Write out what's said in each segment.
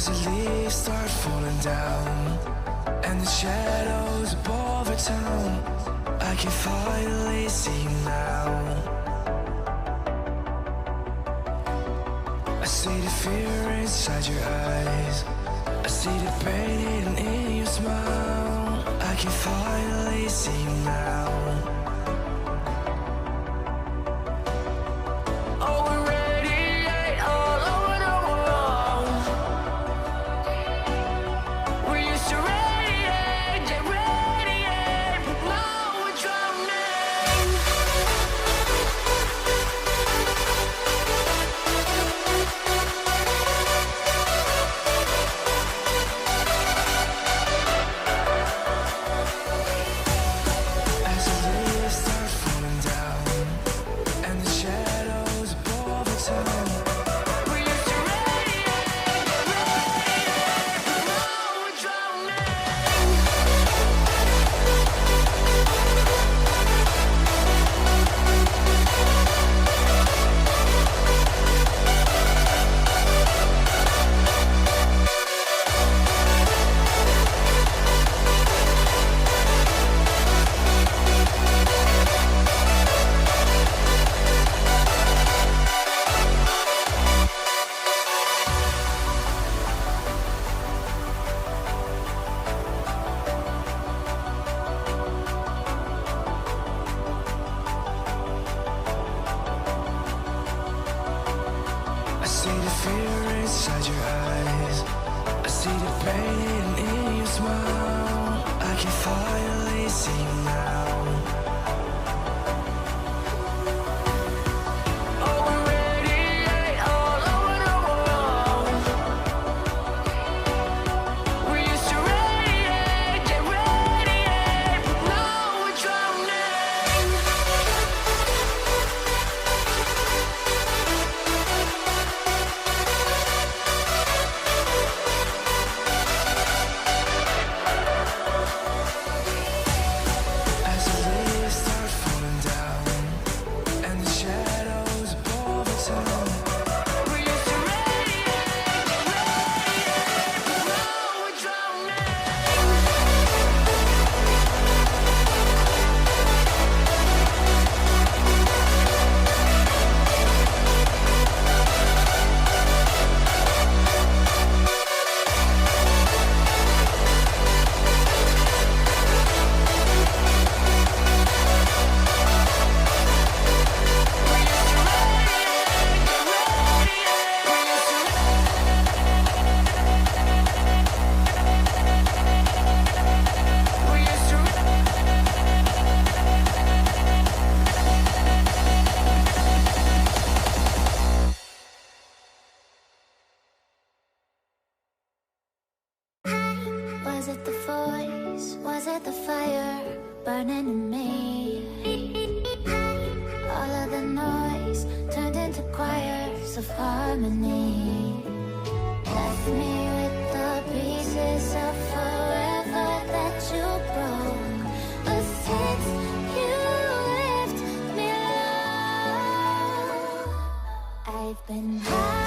As the leaves start falling down and the shadows above our town, I can finally see now. I see the fear inside your eyes, I see the pain in your smile. I can finally see now. Was it the voice? Was it the fire burning in me? All of the noise turned into choirs of harmony. Left me with the pieces of forever that you broke. But since you left me alone, I've been high.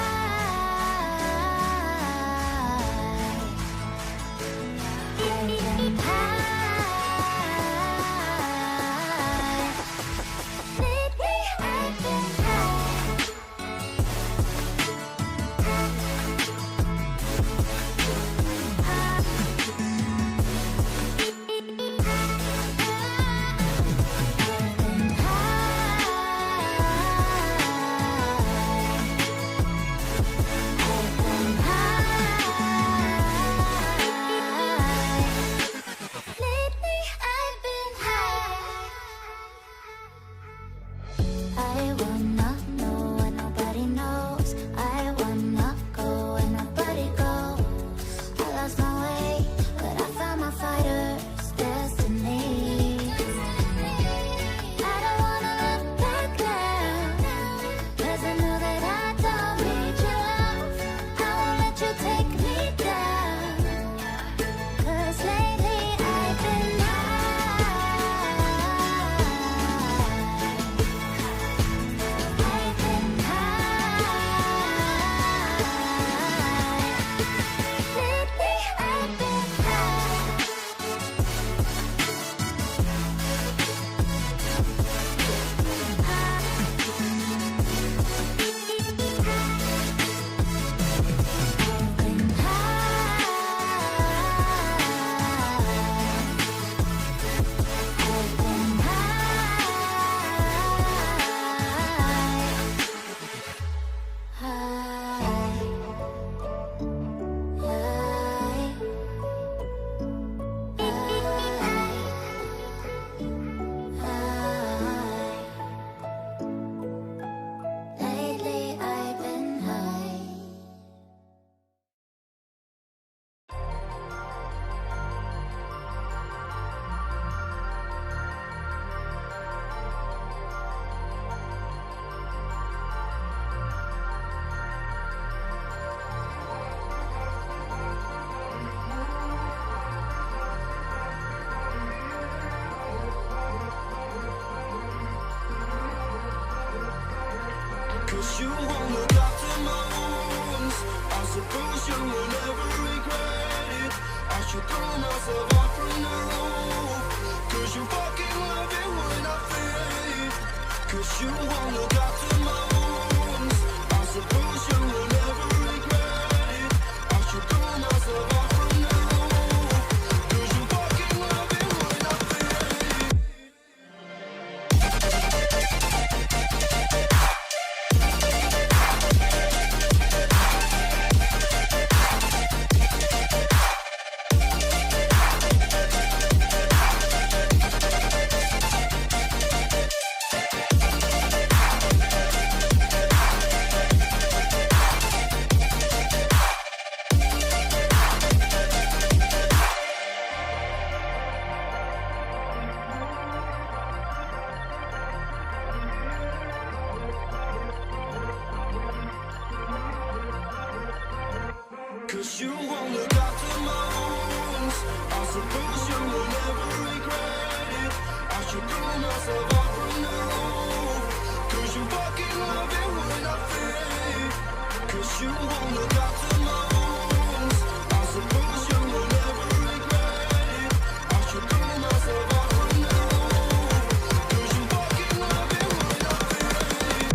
'Cause you won't look after my wounds. I suppose you will never regret it. I should throw myself out from the roof. 'Cause you fucking love it when I feel it. 'Cause you won't look after my wounds. I suppose you will never regret it. I should throw myself out from the roof. 'Cause you fucking love it when I feel it. Cause you won't look after my wounds. I suppose you will never regret it. I should throw myself out from the roof. 'Cause you fucking love it when I feel it. 'Cause you won't look after my wounds. I suppose you will never regret it. I should throw myself out from the roof. 'Cause you fucking love it when I feel it.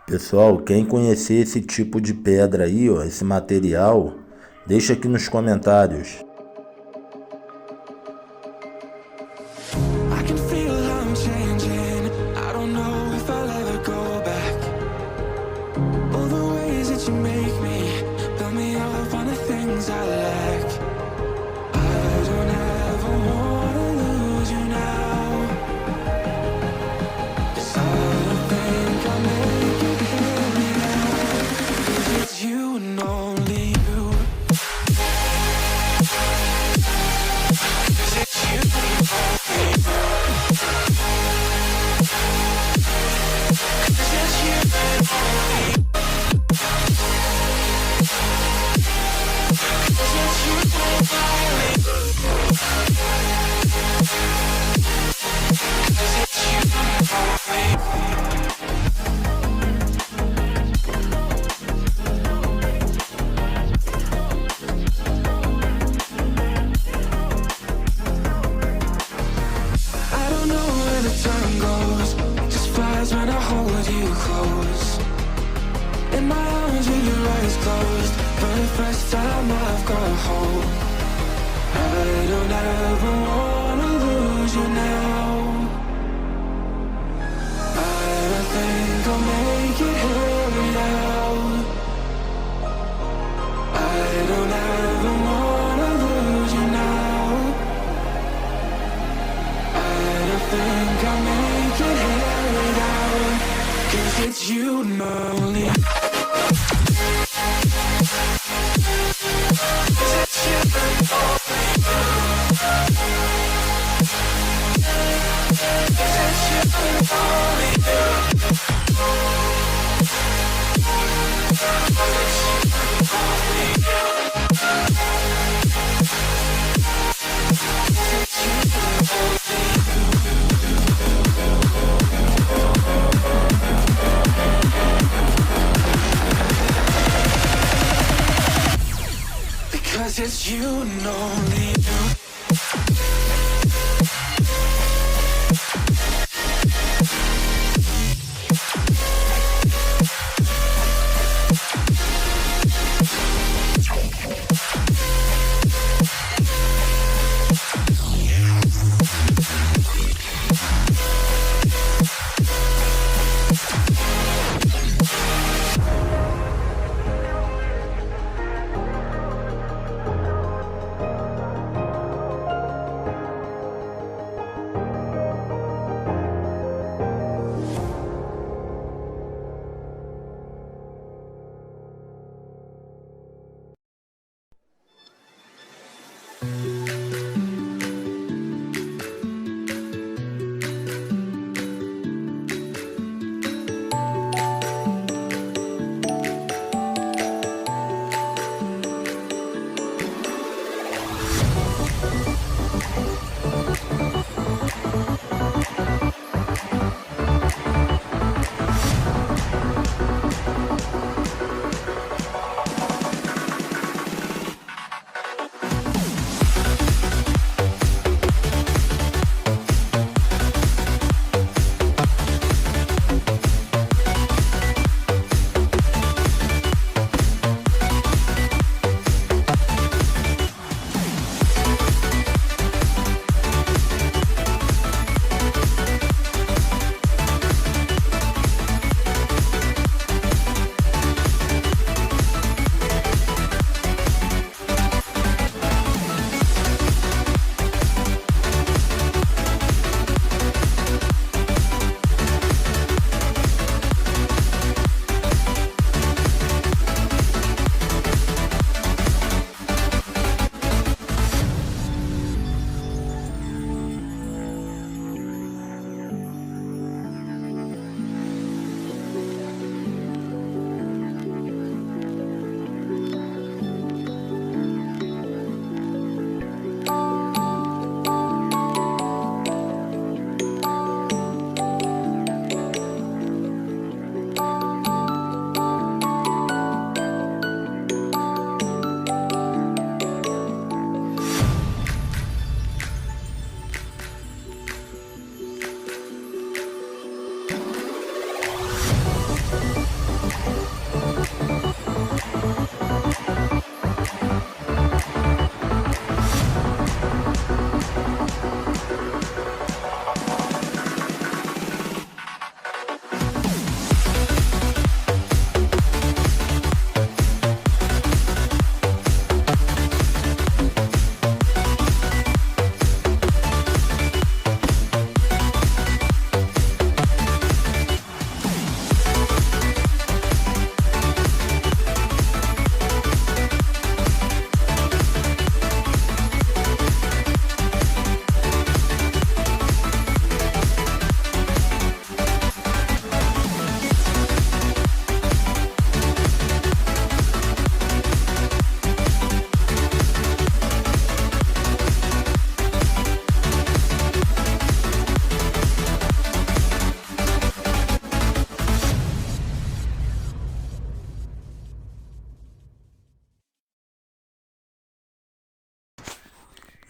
Pessoal, quem conhecer esse tipo de pedra aí, ó, esse material, deixa aqui nos comentários. I can feel I'm changing. I don't know if I'll ever go back. All the ways that you make me build me up on the things I lack. I don't ever wanna lose you now. 'Cause I don't think I'll make it here now. 'Cause it's you and only you. 'Cause it's you and only you. 'Cause it's you and only you. 'Cause it's you and only you. 'Cause it's you and only you. I don't know where the time goes. It just flies when I hold you close. In my arms with your eyes closed. For the first time I've got hope. I don't ever wanna lose you now. I don't think I'll make it here now. I don't ever wanna lose you now. I don't think I'll make it here now. 'Cause it's you and only. 'Cause it's you and only you. 'Cause it's you and only you. 'Cause it's you and only you. 'Cause it's you and only you. Because it's you and only you.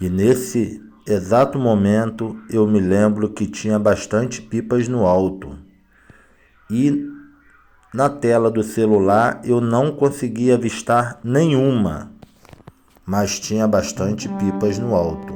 E nesse exato momento eu me lembro que tinha bastante pipas no alto. E na tela do celular eu não conseguia avistar nenhuma, mas tinha bastante pipas no alto.